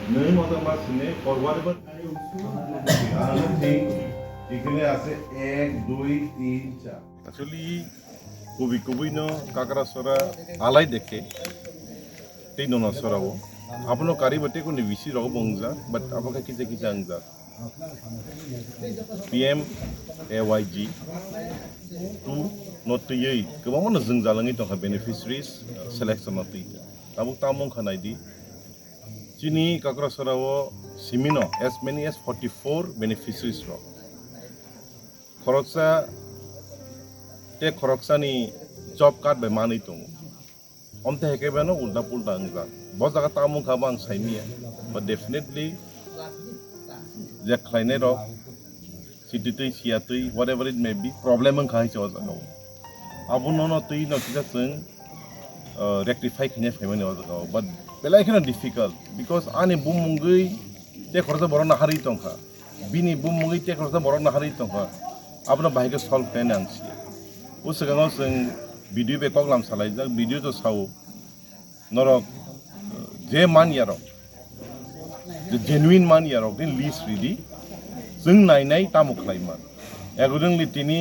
नहीं मतलब बात सुने फॉरवर्ड पर এখানে আছে 1 2 3 4 Actually kubi no kakara sora alai dekhe tei no sora wo apno kari bate ko ne bisi ro bongja but apaka kite angja PM AYG to not to ye kebang mana zeng jalangi tong beneficiaries selection not to tabuk tamong khanai di chini kakara sora wo simino as many as 44 beneficiaries ro khoroksa te khoroksani job card by mani tung omte heke beno ulta pulta angza bo jaga tamung khabang saimia but definitely je khlaine ro siditui siatui whatever it may be problem ang khai chaw jaga abuno no tui no kida sung rectify khine family o jaga but belai khina difficult because ani bumungui te khorsa borona hari tongkha bini bumungui te khorsa borona hari tongkha abno bahike solve kane angsi उसगाङाव जों video बेकआव लाम सालायजा video तो साव नरक जे मान यारक जे genuine मान यारक दिन list ready जों नायनाय तामु खालायमान एगुदों लिटिनि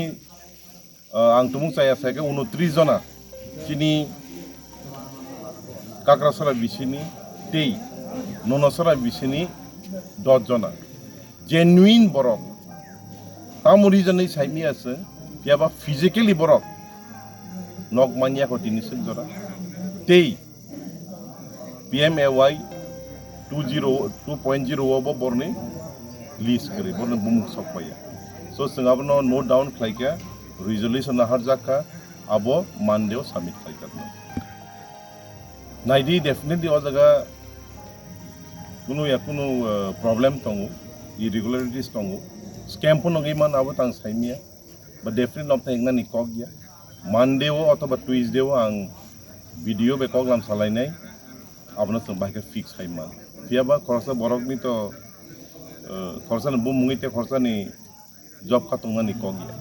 आं तुमुं चाया सायके 29 जना चिनि काक्रासरा बिसिनि तेई ननसरा बिसिनि 10 जना genuine Barak तामु रिजननि साइमियासो Piaba physically borok nok mania ko tinisin jora tei PMAY 2.0 obo borni list kare borni bumuk sokpaya so singabno note down khlaika resolution na harjaka abo mandeo submit khlaika naidi definitely o jaga kuno problem tongu irregularities tongu scam puno gaiman abo tang saimia but definitely not thing na nikok ya Monday wo atau Tuesday wo ang video bekok lam salai nai abna sung bahke fix hai man piaba khorsa borok ni to khorsa na bum mungite khorsa ni job ka tung na nikok ya